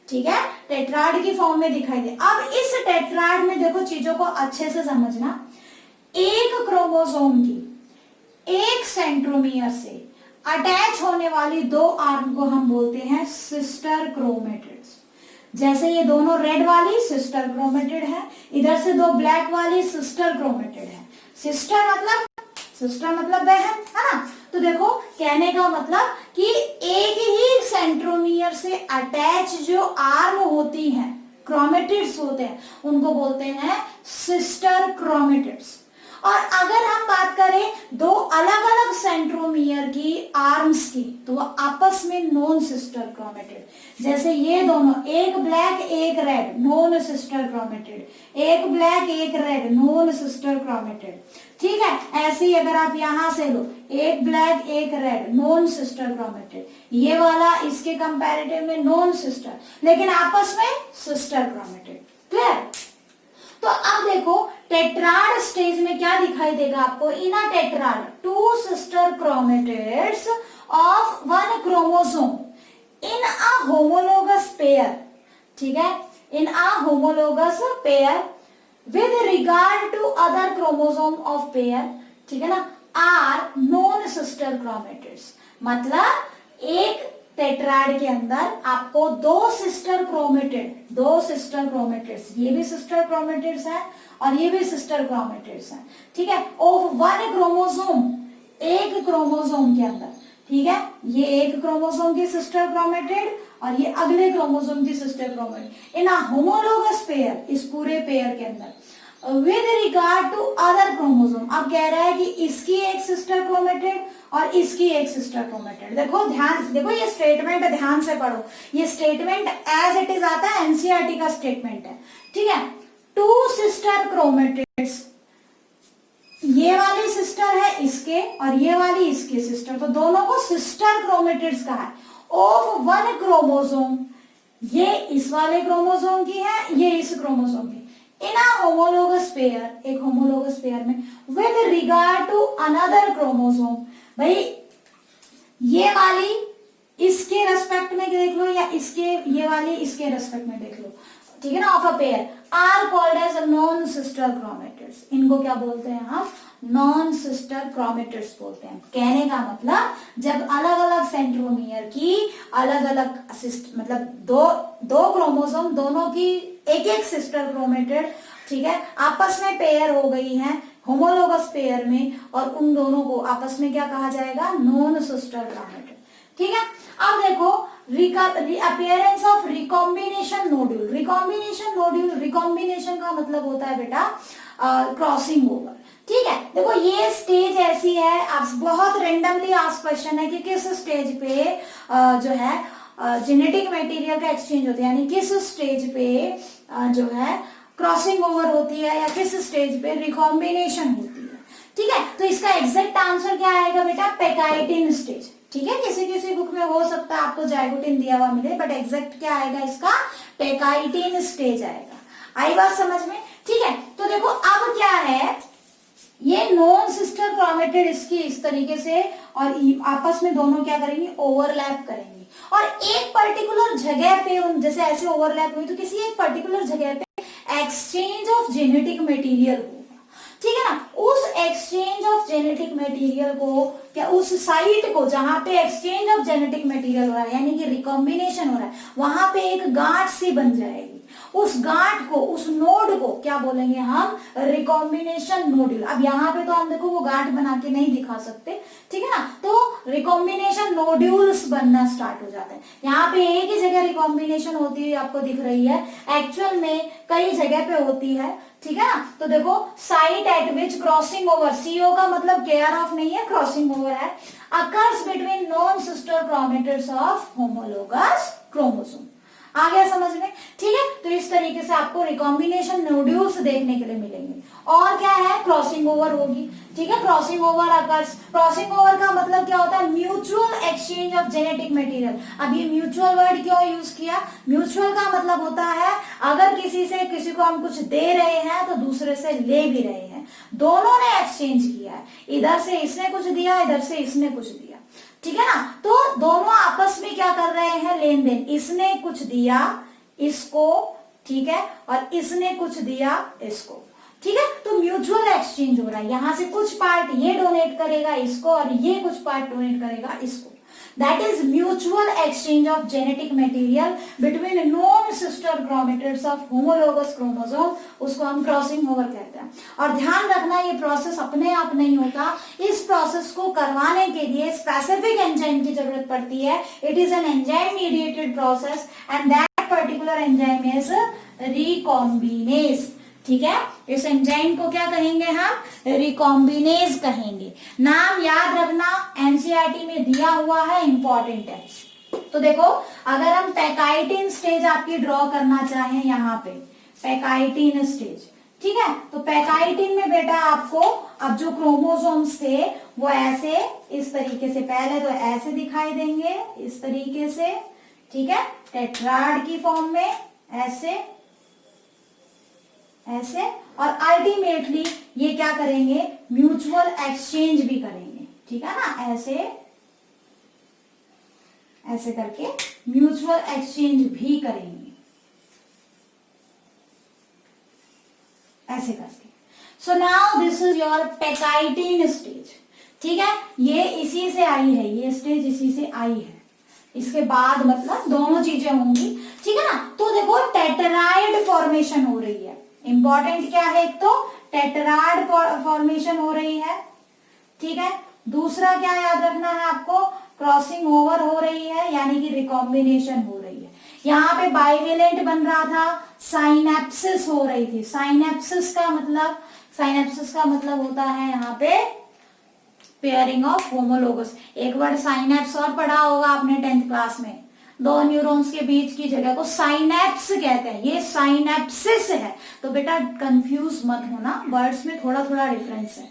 ठीक है, टेट्राड की फॉर्म में दिखाई दे। अब इस टेट्राड में देखो चीजों को अच्छे से समझना, एक क्रोमोसोम की एक सेंट्रोमियर से अटैच होने वाली 2 आर्म को हम बोलते हैं सिस्टर क्रोमेटिड्स। जैसे ये दोनों रेड वाली सिस्टर क्रोमेटिड है, इधर से 2 ब्लैक वाली सिस्टर क्रोमेटिड है। सिस्टर मतलब बहन, है ना। तो देखो कहने का मतलब कि एक ही सेंट्रोमियर से अटैच जो आर्म होती हैं, क्रोमेटिड्स होते हैं, उनको बोलते हैं सिस्टर क्रोमेटिड्स। और अगर हम बात करें 2 अलग अलग सेंट्रोमियर की आर्म्स की, तो वो आपस में नॉन सिस्टर क्रोमेटिड। जैसे ये दोनों, एक ब्लैक एक रेड, नॉन सिस्टर क्रोमेटिड, एक ब्लैक एक रेड, नॉन सिस्टर क्रोमेटिड, ठीक है। ऐसे ही अगर आप यहां से लो, एक ब्लैक एक रेड, नॉन सिस्टर क्रोमेटिड, ये वाला इसके कंपैरेटिव में नॉन सिस्टर, लेकिन आपस में सिस्टर क्रोमेटिड। क्लियर। तो अब देखो टेट्राड स्टेज में क्या दिखाई देगा आपको, in a tetrad two sister chromatids of one chromosome in a homologous pair, ठीक है, in a homologous pair with regard to other chromosome of pair, ठीक है ना, are known sister chromatids। मतलब एक टेट्राड के अंदर आपको दो सिस्टर क्रोमेटिड्स, ये भी सिस्टर क्रोमेटिड्स है और ये भी सिस्टर क्रोमेटिड्स है, ठीक है, ऑफ वन क्रोमोसोम, एक क्रोमोसोम के अंदर, ठीक है, ये एक क्रोमोसोम की सिस्टर क्रोमेटिड और ये अगले क्रोमोसोम की sister chromatid in a homologous pair, इस पूरे पेयर के अंदर with regard to other chromosome. अब कह रहा है कि इसकी एक सिस्टर क्रोमेटिड और इसकी एक सिस्टर क्रोमेटिड। देखो ध्यान से देखो, ये स्टेटमेंट ध्यान से पढ़ो, ये स्टेटमेंट एज इट इज आता है, एनसीईआरटी का स्टेटमेंट है, ठीक है। टू सिस्टर क्रोमेटिड्स, ये वाली सिस्टर है इसके और ये वाली इसकी सिस्टर, तो दोनों को सिस्टर क्रोमेटिड्स कहा है। ऑफ वन क्रोमोसोम, ये इस वाले क्रोमोसोम की है, ये इस क्रोमोसोम की, इन अ होमोलोगस पेयर, एक होमोलोगस पेयर में with regard to another chromosome. भाई ये वाली इसके रेस्पेक्ट में देख लो या इसके, ये वाली इसके रेस्पेक्ट में देख लो, ठीक है ना, of a pair are called as non sister chromatids. इनको क्या बोलते हैं हम, नॉन सिस्टर क्रोमेटिड्स बोलते हैं। कहने का मतलब जब अलग अलग सेंट्रोमियर की अलग अलग मतलब दो क्रोमोसोम, दोनों की एक एक सिस्टर क्रोमेटिड, ठीक है, आपस में पेयर हो गई हैं होमोलोगस पेयर में, और उन दोनों को आपस में क्या कहा जाएगा, नॉन सिस्टर क्रोमेटिड, ठीक है। अब देखो appearance of recombination nodule. Recombination का मतलब होता है बेटा क्रॉसिंग ओवर, ठीक है। देखो ये स्टेज ऐसी है, आप बहुत रेंडमली आज क्वेश्चन है कि किस स्टेज पे जो है जेनेटिक मटेरियल का एक्सचेंज होता है, यानी किस स्टेज पे जो है क्रॉसिंग ओवर होती है या किस स्टेज पे रिकॉम्बिनेशन होती है, ठीक है। तो इसका एग्जैक्ट आंसर क्या आएगा बेटा, पेकाइटिन स्टेज, ठीक है। किसी किसी बुक में हो सकता है आपको जाइगोटिन दिया हुआ मिले, बट एग्जैक्ट क्या आएगा इसका, पेकाइटिन स्टेज आएगा। आई बात समझ में, ठीक है। तो देखो अब क्या है, ये नॉन सिस्टर क्रोमेटिड इसकी इस तरीके से और आपस में दोनों क्या करेंगे, ओवरलैप करेंगे, और एक पर्टिकुलर जगह पे जैसे ऐसे ओवरलैप हुई तो किसी एक पर्टिकुलर जगह पे एक्सचेंज ऑफ जेनेटिक मटेरियल होगा, ठीक है ना। उस एक्सचेंज ऑफ जेनेटिक मटेरियल को, क्या उस साइट को जहां पे एक्सचेंज ऑफ जेनेटिक मटेरियल हो रहा है यानी कि रिकॉम्बिनेशन हो रहा है, वहां पे एक गांठ सी बन जाएगी। उस गांठ को, उस नोड को क्या बोलेंगे हम, रिकॉम्बिनेशन नोड्यूल। अब यहाँ पे तो हम देखो वो गांठ बना के नहीं दिखा सकते, ठीक है ना, तो रिकॉम्बिनेशन नोड्यूल्स बनना स्टार्ट हो जाते हैं। यहाँ पे एक ही जगह रिकॉम्बिनेशन होती है आपको दिख रही है, एक्चुअल में कई जगह पे होती है, ठीक है ना। तो देखो site at which crossing over, CO का मतलब केयर ऑफ नहीं है, क्रॉसिंग ओवर है, occurs between non sister chromatids of homologous chromosome. आ गया समझ में, ठीक है। तो इस तरीके से आपको रिकॉम्बिनेशन नोड्यूल्स देखने के लिए मिलेंगे। और क्या है, क्रॉसिंग ओवर होगी, ठीक है। Crossing over occurs, crossing over का मतलब क्या होता है, mutual exchange of genetic material. अब ये म्यूचुअल वर्ड क्यों यूज किया, म्यूचुअल का मतलब होता है अगर किसी को हम कुछ दे रहे हैं तो दूसरे से ले भी रहे हैं, दोनों ने एक्सचेंज किया है, इधर से इसने कुछ दिया, इधर से इसने कुछ दिया, ठीक है ना। तो दोनों आपस में क्या कर रहे हैं, लेन देन, इसने कुछ दिया इसको, ठीक है, और इसने कुछ दिया इसको, ठीक है। तो म्यूचुअल एक्सचेंज हो रहा है, यहां से कुछ पार्ट ये डोनेट करेगा इसको और ये कुछ पार्ट डोनेट करेगा इसको। That is mutual exchange of genetic material between non sister chromatids of homologous chromosome, उसको हम क्रॉसिंग ओवर कहते हैं। और ध्यान रखना ये प्रोसेस अपने आप नहीं होता, इस प्रोसेस को करवाने के लिए स्पेसिफिक एंजाइम की जरूरत पड़ती है। It is an enzyme mediated process and that particular enzyme is recombinase, ठीक है। इस एंजाइम को क्या कहेंगे हम, रिकॉम्बिनेज कहेंगे। नाम याद रखना, एनसीईआरटी में दिया हुआ है, इंपॉर्टेंट है। तो देखो अगर हम पेकाइटिन स्टेज आपकी ड्रॉ करना चाहें, यहाँ पे पेकाइटिन स्टेज, ठीक है, तो पेकाइटिन में बेटा आपको अब जो क्रोमोसोम्स थे वो ऐसे इस तरीके से, पहले तो ऐसे दिखाई देंगे इस तरीके से, ठीक है, टेट्राड की फॉर्म में ऐसे ऐसे, और अल्टीमेटली ये क्या करेंगे, म्यूचुअल एक्सचेंज भी करेंगे, ठीक है ना, ऐसे ऐसे करके म्यूचुअल एक्सचेंज भी करेंगे, ऐसे करके। So now this is your pachytene stage, ठीक है, ये इसी से आई है, ये स्टेज इसी से आई है, इसके बाद मतलब दोनों चीजें होंगी, ठीक है ना। तो देखो टेट्राइड फॉर्मेशन हो रही है, इंपॉर्टेंट क्या है, एक तो टेट्राइड फॉर्मेशन हो रही है, ठीक है, दूसरा क्या याद रखना है आपको, क्रॉसिंग ओवर हो रही है, यानी कि रिकॉम्बिनेशन हो रही है। यहाँ पे बाइवेलेंट बन रहा था, साइनेप्सिस हो रही थी। साइनेप्सिस का मतलब होता है यहाँ पे पेयरिंग ऑफ होमोलोगस। एक वर्ड साइनेप्स और पढ़ा होगा आपने 10th क्लास में, दो न्यूरॉन्स के बीच की जगह को साइनेप्स कहते हैं, ये साइनेप्सिस है। तो बेटा कंफ्यूज मत होना, वर्ड्स में थोड़ा थोड़ा डिफरेंस है,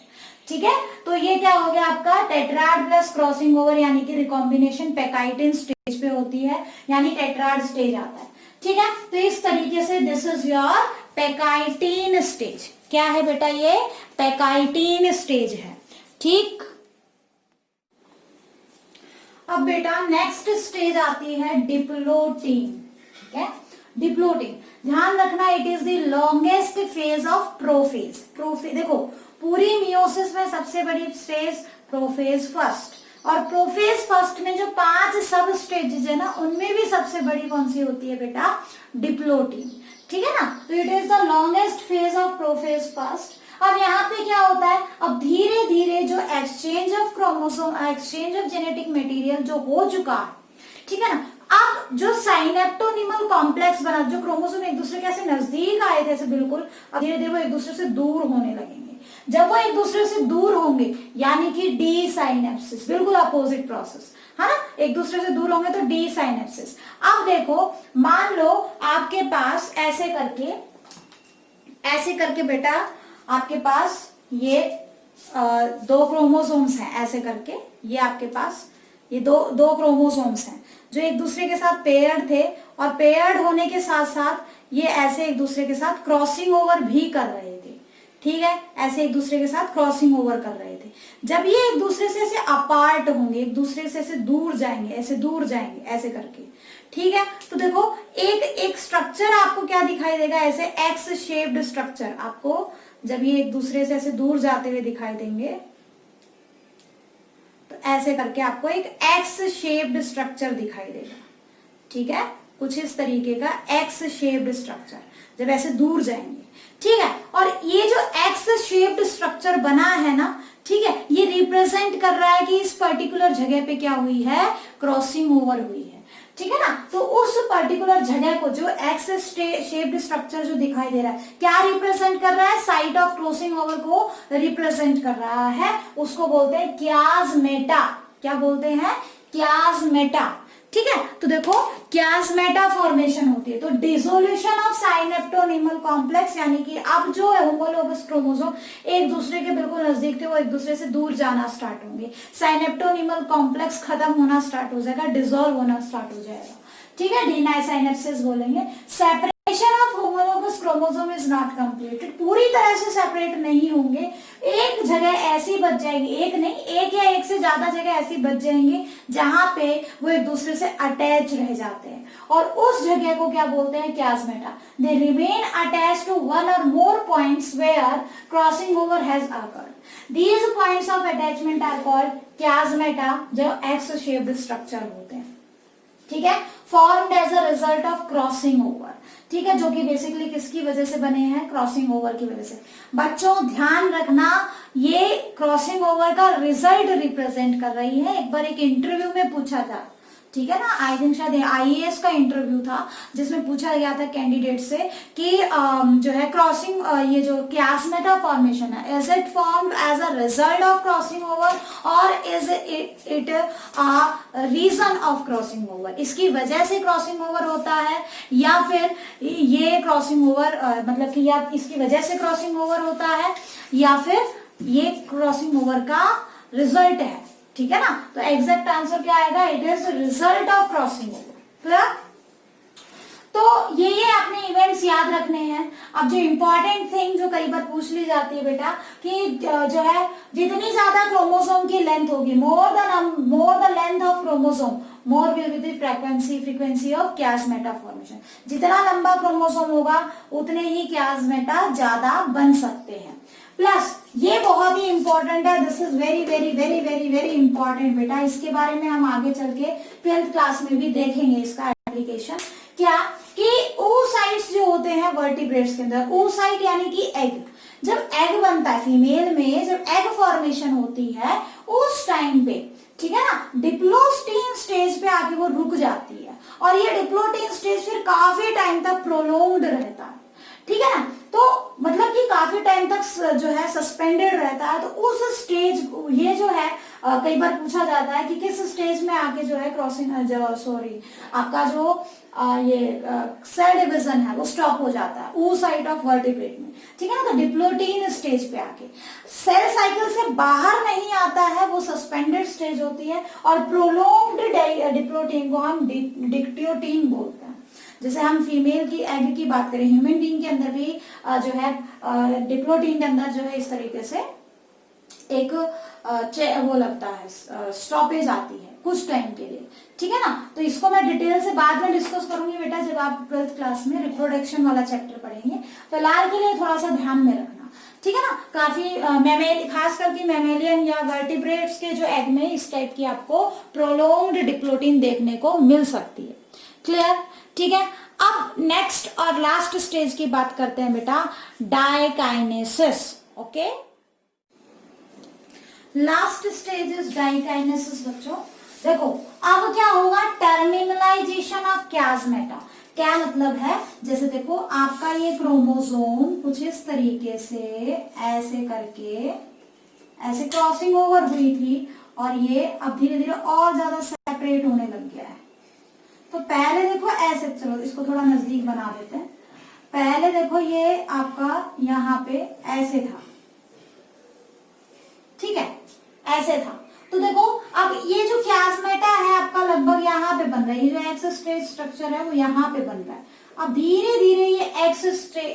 ठीक है। तो ये क्या हो गया आपका, टेट्राड प्लस क्रॉसिंग ओवर यानी कि रिकॉम्बिनेशन पैकाइटिन स्टेज पे होती है, यानी टेट्राड स्टेज आता है, ठीक है। तो इस तरीके से this is your pachytene stage. क्या है बेटा, ये पैकाइटिन स्टेज है, ठीक। अब बेटा नेक्स्ट स्टेज आती है डिप्लोटीन, ठीक है, डिप्लोटीन। ध्यान रखना, it is the longest phase of prophase. देखो पूरी मियोसिस में सबसे बड़ी स्टेज प्रोफेज फर्स्ट, और प्रोफेज फर्स्ट में जो 5 सब स्टेजेस है ना, उनमें भी सबसे बड़ी कौन सी होती है बेटा, डिप्लोटीन, ठीक है ना। तो it is the longest phase of prophase first. अब यहाँ पे क्या होता है, अब धीरे धीरे जो exchange of chromosome, exchange of genetic material जो हो चुका है, ठीक है ना, अब जो साइनेप्टोनिमल कॉम्प्लेक्स बना, जो क्रोमोसोम एक दूसरे के ऐसे नजदीक आए थे ऐसे बिल्कुल, अब धीरे धीरे वो एक दूसरे से दूर होने लगेंगे। जब वो एक दूसरे से दूर होंगे यानी कि डी साइनेप्सिस, बिल्कुल अपोजिट प्रोसेस है ना, एक दूसरे से दूर होंगे तो डी साइनेप्सिस। अब देखो मान लो आपके पास ऐसे करके बेटा आपके पास ये 2 क्रोमोसोम्स हैं, ऐसे करके ये आपके पास ये दो क्रोमोसोम्स हैं जो एक दूसरे के साथ पेयर्ड थे, और पेयर्ड होने के साथ साथ ये ऐसे एक दूसरे के साथ क्रॉसिंग ओवर भी कर रहे थे, ठीक है, ऐसे एक दूसरे के साथ क्रॉसिंग ओवर कर रहे थे। जब ये एक दूसरे से ऐसे अपार्ट होंगे, एक दूसरे से ऐसे दूर जाएंगे, ऐसे करके, ठीक है। तो देखो एक स्ट्रक्चर आपको क्या दिखाई देगा, ऐसे एक्स शेप्ड स्ट्रक्चर आपको, जब ये एक दूसरे से ऐसे दूर जाते हुए दिखाई देंगे तो ऐसे करके आपको एक एक्स शेप्ड स्ट्रक्चर दिखाई देगा, ठीक है, कुछ इस तरीके का एक्स शेप्ड स्ट्रक्चर जब ऐसे दूर जाएंगे, ठीक है। और ये जो एक्स शेप्ड स्ट्रक्चर बना है ना, ठीक है, ये रिप्रेजेंट कर रहा है कि इस पर्टिकुलर जगह पे क्या हुई है, क्रॉसिंग ओवर हुई है, ठीक है ना। तो उस पर्टिकुलर जगह को जो एक्स शेप्ड स्ट्रक्चर जो दिखाई दे रहा है, क्या रिप्रेजेंट कर रहा है, साइट ऑफ क्रॉसिंग ओवर को रिप्रेजेंट कर रहा है, उसको बोलते हैं क्याजमेटा। क्या बोलते हैं, क्याजमेटा, ठीक है। तो देखो क्याजमेटा फॉर्मेशन होती है, तो डिसोल्यूशन ऑफ साइनेप्टोनिमल कॉम्प्लेक्स, यानी कि अब जो होमोलोगस क्रोमोसोम एक दूसरे के बिल्कुल नजदीक थे वो एक दूसरे से दूर जाना स्टार्ट होंगे, साइनेप्टोनिमल कॉम्प्लेक्स खत्म होना स्टार्ट हो जाएगा, डिसॉल्व होना स्टार्ट हो जाएगा, ठीक है, डीनाइसाइनेप्सिस बोलेंगे। Separation of homologous chromosome is not completed, पूरी तरह से सेपरेट नहीं होंगे, एक जगह ऐसी बच जाएगी, एक नहीं, एक या एक से ज्यादा जगह ऐसी बच जाएंगे जहां पे वो एक दूसरे से अटैच रह जाते हैं, और उस जगह को क्या बोलते हैं, chiasmata. They remain attached to one or more points where crossing over has occurred. These points of attachment are called chiasmata, जो एक्स शेप्ड स्ट्रक्चर होते हैं, ठीक है, formed as a result of crossing over, ठीक है, जो कि basically किसकी वजह से बने हैं, क्रॉसिंग ओवर की वजह से। बच्चों ध्यान रखना, ये क्रॉसिंग ओवर का रिजल्ट रिप्रेजेंट कर रही है। एक बार एक इंटरव्यू में पूछा था, ठीक है ना, आई थिंक शायद IAS का इंटरव्यू था जिसमें पूछा गया था कैंडिडेट से कि जो है क्रॉसिंग, ये जो क्याजमेटा फॉर्मेशन है, is it formed as a result of crossing over और is it a reason of crossing over, इसकी वजह से क्रॉसिंग ओवर होता है या फिर ये क्रॉसिंग ओवर मतलब कि या इसकी वजह से क्रॉसिंग ओवर होता है या फिर ये क्रॉसिंग ओवर का रिजल्ट है, ठीक है ना। तो एग्जैक्ट आंसर क्या आएगा, it is result of crossing over, clear. तो ये अपने इवेंट्स याद रखने हैं। अब जो इम्पोर्टेंट थिंग जो कई बार पूछ ली जाती है बेटा कि जो है जितनी ज्यादा क्रोमोसोम की लेंथ होगी, more the length of chromosome more will be the frequency of chiasmata formation. जितना लंबा क्रोमोसोम होगा उतने ही क्यासमेटा ज्यादा बन सकते हैं। प्लस ये बहुत ही इंपॉर्टेंट है, this is very very very very very important बेटा, इसके बारे में हम आगे चल के 12th क्लास में भी देखेंगे इसका एप्लीकेशन। क्या कि oocytes जो होते हैं वर्टिब्रेट्स के अंदर, oocyte यानी कि एग, जब एग बनता है फीमेल में, जब एग फॉर्मेशन होती है उस टाइम पे, ठीक है ना, डिप्लोस्टीन स्टेज पे आके वो रुक जाती है और ये डिप्लोटीन स्टेज फिर काफी टाइम तक प्रोलोंग्ड रहता है, ठीक है ना, तो मतलब कि काफी टाइम तक जो है सस्पेंडेड रहता है। तो उस स्टेज, ये जो है कई बार पूछा जाता है कि किस स्टेज में आके जो है क्रॉसिंग आपका जो ये सेल डिवीजन है वो स्टॉप हो जाता है oocyte ऑफ वर्टिब्रेट में, ठीक है ना। तो डिप्लोटीन स्टेज पे आके सेल साइकिल से बाहर नहीं आता है, वो सस्पेंडेड स्टेज होती है और प्रोलोंग्ड डिप्लोटीन को हम डिक्टियोटीन बोलते हैं। जैसे हम फीमेल की एग की बात करें, ह्यूमन बीइंग के अंदर भी जो है डिप्लोटीन के अंदर जो है इस तरीके से एक वो लगता है, स्टॉपेज आती है कुछ टाइम के लिए, ठीक है ना। तो इसको मैं डिटेल से बाद में डिस्कस करूंगी बेटा जब आप 12th क्लास में रिप्रोडक्शन वाला चैप्टर पढ़ेंगे। फिलहाल के लिए थोड़ा सा ध्यान में रखना, ठीक है ना। काफी खास करके मैमेलियन या वर्टिब्रेट्स के जो एग में इस टाइप की आपको प्रोलोंग्ड डिप्लोटीन देखने को मिल सकती है। क्लियर, ठीक है। अब नेक्स्ट और लास्ट स्टेज की बात करते हैं बेटा, diakinesis. Okay, last stage is diakinesis बच्चों। देखो अब क्या होगा, टर्मिनलाइजेशन ऑफ क्यासमेटा। क्या मतलब है, जैसे देखो आपका ये क्रोमोसोम कुछ इस तरीके से ऐसे करके ऐसे क्रॉसिंग ओवर हुई थी और ये अब धीरे धीरे और ज्यादा सेपरेट होने लग गया है। तो पहले देखो ऐसे, चलो इसको थोड़ा नजदीक बना देते हैं। पहले देखो ये आपका यहाँ पे ऐसे था, ठीक है, ऐसे था। तो देखो अब ये जो क्यासमेटा है आपका लगभग यहाँ पे बन रहा है, ये जो एक्स स्टेज स्ट्रक्चर है वो यहाँ पे बन रहा है। अब धीरे धीरे ये एक्स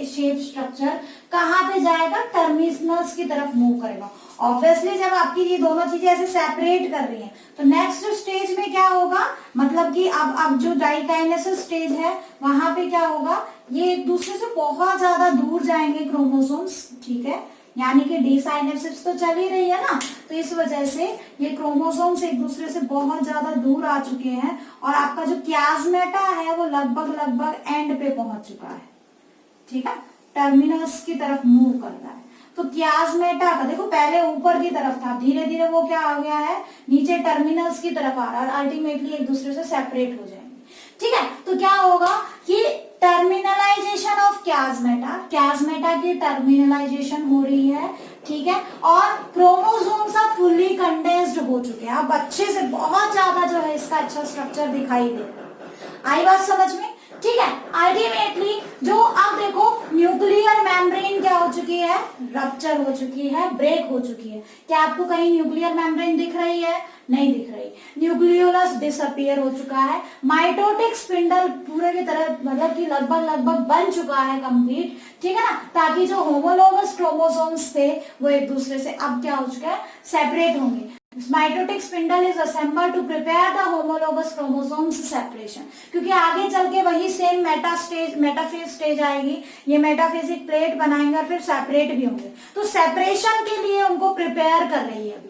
शेप स्ट्रक्चर कहाँ पे जाएगा, टर्मिनल्स की तरफ मूव करेगा। ऑब्वियसली जब आपकी ये दोनों चीजें ऐसे सेपरेट कर रही हैं तो नेक्स्ट स्टेज में क्या होगा, मतलब कि अब जो डाइकाइनेसिस स्टेज है वहां पे क्या होगा, ये एक दूसरे से बहुत ज्यादा दूर जाएंगे क्रोमोसोम्स, ठीक है, यानी कि डिसाइनेसिस तो चल ही रही है ना, तो इस वजह से ये क्रोमोसोम्स एक दूसरे से बहुत ज्यादा दूर आ चुके हैं और आपका जो क्यासमेटा है वो लगभग एंड पे पहुंच चुका है, ठीक है, टर्मिनल्स की तरफ मूव कर रहा है। तो क्यासमेटा का देखो पहले ऊपर की तरफ था, धीरे धीरे वो क्या आ गया है, नीचे टर्मिनल्स की तरफ आ रहा है और अल्टीमेटली एक दूसरे से सेपरेट हो जाएंगे, ठीक है। तो क्या होगा कि टर्मिनलाइजेशन ऑफ क्यासमेटा, क्यासमेटा की टर्मिनलाइजेशन हो रही है, ठीक है, और क्रोमोसोम्स अब फुल्ली कंडेंस्ड हो चुके हैं। अब अच्छे से बहुत ज्यादा जो है इसका अच्छा स्ट्रक्चर दिखाई दे रहा है। आई बात समझ में, ठीक है। अल्टीमेटली जो अब देखो न्यूक्लियर मेम्ब्रेन क्या हो चुकी है, रप्चर हो चुकी है, ब्रेक हो चुकी है। क्या आपको कहीं न्यूक्लियर मेम्ब्रेन दिख रही है, नहीं दिख रही। न्यूक्लियोलस डिसअपियर हो चुका है, माइटोटिक स्पिंडल पूरे की तरह मतलब कि लगभग बन चुका है कंप्लीट, ठीक है ना, ताकि जो होमोलोगस क्रोमोसोम्स थे वो एक दूसरे से अब क्या हो चुका है, सेपरेट होंगे। Mitotic spindle is assembled to prepare the homologous chromosomes separation, क्योंकि आगे चल के वही सेम मेटाफेज स्टेज आएगी, ये मेटाफेजिक प्लेट बनाएंगे और फिर सेपरेट भी होंगे। तो सेपरेशन के लिए उनको प्रिपेयर कर रही है अभी,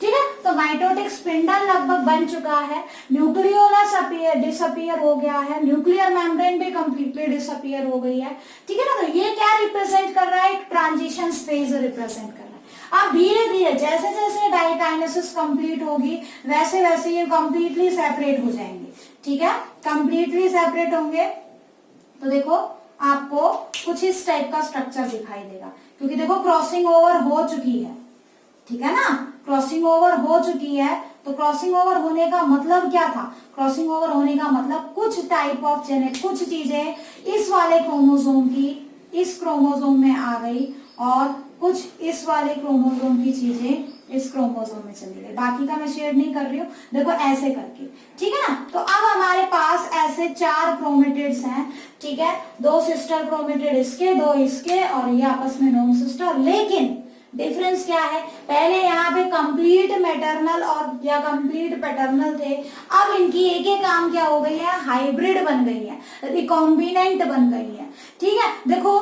ठीक है। तो माइटोटिक स्पिंडल लगभग बन चुका है, न्यूक्लियोलस डिसअपियर हो गया है, न्यूक्लियर मेम्ब्रेन भी कंप्लीटली डिसअपियर हो गई है, ठीक है ना। तो ये क्या रिप्रेजेंट कर रहा है, एक ट्रांजिशन फेज रिप्रेजेंट कर रहा है। अब धीरे धीरे जैसे जैसे डाइकाइनेसिस कंप्लीट होगी वैसे वैसे ये कंप्लीटली सेपरेट हो जाएंगे, ठीक है, कंप्लीटली सेपरेट होंगे। तो देखो आपको कुछ इस टाइप का स्ट्रक्चर दिखाई देगा, क्योंकि देखो क्रॉसिंग ओवर हो चुकी है, ठीक है ना, क्रॉसिंग ओवर हो चुकी है। तो क्रॉसिंग ओवर होने का मतलब क्या था, क्रॉसिंग ओवर होने का मतलब कुछ टाइप ऑफ कुछ चीजें इस वाले क्रोमोसोम की इस क्रोमोसोम में आ गई और कुछ इस वाले क्रोमोसोम की चीजें इस क्रोमोसोम में चली गई, बाकी का मैं शेयर नहीं कर रही हूँ, देखो ऐसे करके, ठीक है ना। तो अब हमारे पास ऐसे 4 क्रोमेटिड्स हैं, ठीक है, 2 सिस्टर क्रोमेटिड इसके, 2 इसके, और ये आपस में नॉन सिस्टर। लेकिन डिफरेंस क्या है, पहले यहाँ पे कंप्लीट मैटरनल और या कंप्लीट पैटर्नल थे, अब इनकी एक एक आम क्या हो गई है, हाइब्रिड बन गई है, रिकॉम्बिनेंट बन गई है, ठीक है। देखो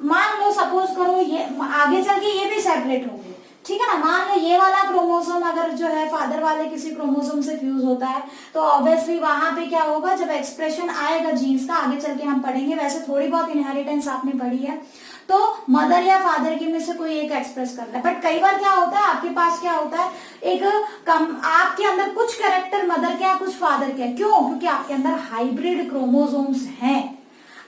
मान लो सपोज करो ये आगे चल के ये भी सेपरेट होंगे, ठीक है ना। मान लो ये वाला क्रोमोसोम अगर जो है फादर वाले किसी क्रोमोसोम से फ्यूज होता है तो ऑब्वियसली वहां पे क्या होगा, जब एक्सप्रेशन आएगा जीन्स का, आगे चल के हम पढ़ेंगे, वैसे थोड़ी बहुत इनहेरिटेंस आपने पढ़ी है, तो मदर या फादर की में से कोई एक एक्सप्रेस कर रहा है। बट कई बार क्या होता है, आपके पास क्या होता है, एक आपके अंदर कुछ कैरेक्टर मदर के, कुछ फादर के, क्यों, क्योंकि आपके अंदर हाइब्रिड क्रोमोसोम्स हैं।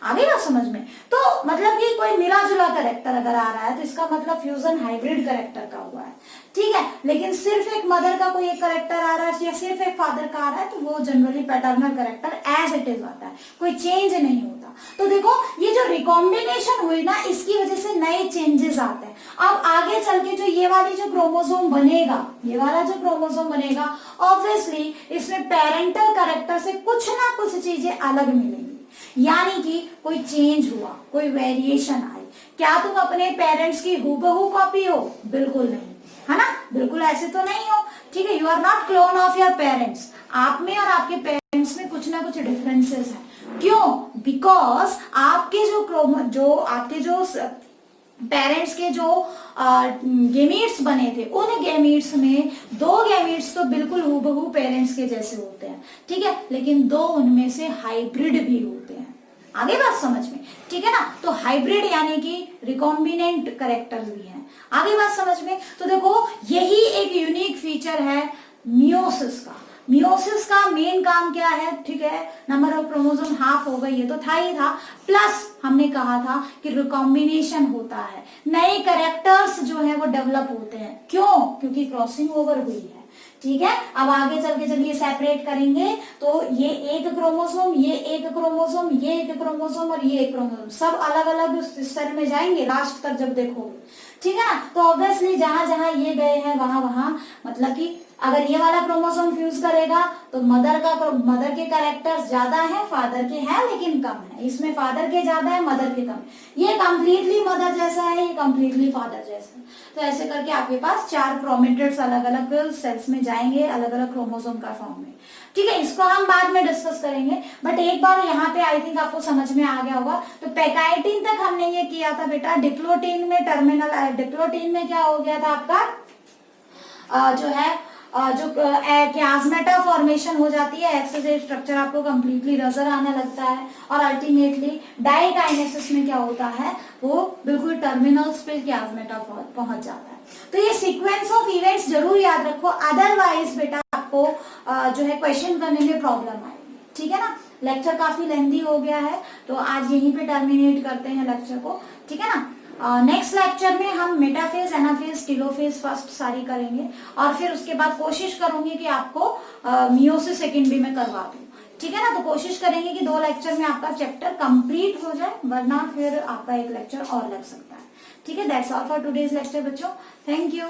आगे बात समझ में, तो मतलब कि कोई मिला जुला करेक्टर अगर आ रहा है तो इसका मतलब फ्यूजन हाइब्रिड करेक्टर का हुआ है, ठीक है। लेकिन सिर्फ एक मदर का कोई एक करेक्टर आ रहा है या सिर्फ एक फादर का आ रहा है तो वो generally paternal character as it is आता है, कोई चेंज नहीं होता। तो देखो ये जो रिकॉम्बिनेशन हुई ना, इसकी वजह से नए चेंजेस आते हैं। अब आगे चल के जो ये वाली जो क्रोमोसोम बनेगा, ये वाला जो क्रोमोसोम बनेगा, ऑब्वियसली इसमें पेरेंटल करेक्टर से कुछ ना कुछ चीजें अलग मिलेंगी, यानी कि कोई चेंज हुआ, कोई वेरिएशन आई। क्या तुम अपने पेरेंट्स की हूबहू कॉपी हो? बिल्कुल नहीं, है ना, बिल्कुल ऐसे तो नहीं हो, ठीक है। You are not clone of your parents, आप में और आपके पेरेंट्स में कुछ ना कुछ डिफरेंसेस हैं। क्यों? बिकॉज आपके जो पेरेंट्स के जो गेमीट्स बने थे, उन गेमीट्स में 2 गेमीट्स तो बिल्कुल हूबहू पेरेंट्स के जैसे होते हैं, ठीक है, लेकिन 2 उनमें से हाइब्रिड भी होते हैं। आगे बात समझ में, ठीक है ना। तो हाइब्रिड यानी कि रिकॉम्बिनेंट करेक्टर्स भी हैं। आगे बात समझ में, तो देखो यही एक यूनिक फीचर है मियोसिस का। मियोसिस का मेन काम क्या है, ठीक है, नंबर ऑफ क्रोमोसोम हाफ हो गई, ये तो था ही था, प्लस हमने कहा था कि रिकॉम्बिनेशन होता है, नए कैरेक्टर्स जो है वो डेवलप होते हैं। क्यों? क्योंकि क्रॉसिंग ओवर हुई है, ठीक है। अब आगे चल के जब ये सेपरेट करेंगे तो ये एक क्रोमोसोम, ये एक क्रोमोसोम, ये एक क्रोमोसोम और ये एक क्रोमोसोम, सब अलग अलग स्तर में जाएंगे लास्ट तक जब देखोगे, ठीक है ना। तो ऑब्वियसली जहां जहां ये गए हैं वहां वहां मतलब कि अगर ये वाला क्रोमोसोम फ्यूज करेगा तो मदर के कैरेक्टर्स ज्यादा है, फादर के हैं लेकिन कम है। इसमें फादर के ज्यादा है, मदर के कम। ये कंप्लीटली मदर जैसा है, ये कंप्लीटली फादर जैसा है। तो ऐसे करके आपके पास 4 क्रोमेटिड्स अलग अलग सेल्स में जाएंगे, अलग अलग क्रोमोसोम का फॉर्म में, ठीक है। इसको हम बाद में डिस्कस करेंगे, बट एक बार यहाँ पे आई थिंक आपको समझ में आ गया होगा। तो पैकाइटिन तक हमने ये किया था बेटा। डिप्लोटीन में डिप्लोटीन में क्या हो गया था आपका जो है जो क्लाज्मेटा फॉर्मेशन हो जाती है, एक्सोजेट स्ट्रक्चर आपको कंप्लीटली नजर आने लगता है, और अल्टीमेटली डाइकाइनेसिस में क्या होता है, वो बिल्कुल टर्मिनल्स पे क्लाज्मेटा पहुंच जाता है। तो ये सीक्वेंस ऑफ इवेंट्स जरूर याद रखो, अदरवाइज बेटा आपको जो है क्वेश्चन करने में प्रॉब्लम आएगी, ठीक है ना। लेक्चर काफी लेंथी हो गया है तो आज यहीं पे टर्मिनेट करते हैं लेक्चर को, ठीक है ना। नेक्स्ट लेक्चर में हम मेटाफेज, एनाफेज, टेलोफेज फर्स्ट सारी करेंगे, और फिर उसके बाद कोशिश करूंगी कि आपको मियोसिस सेकेंडरी में करवा दूं, ठीक है ना। तो कोशिश करेंगे कि 2 लेक्चर में आपका चैप्टर कंप्लीट हो जाए, वरना फिर आपका एक लेक्चर और लग सकता है, ठीक है। That's all for today's lecture बच्चों, थैंक यू।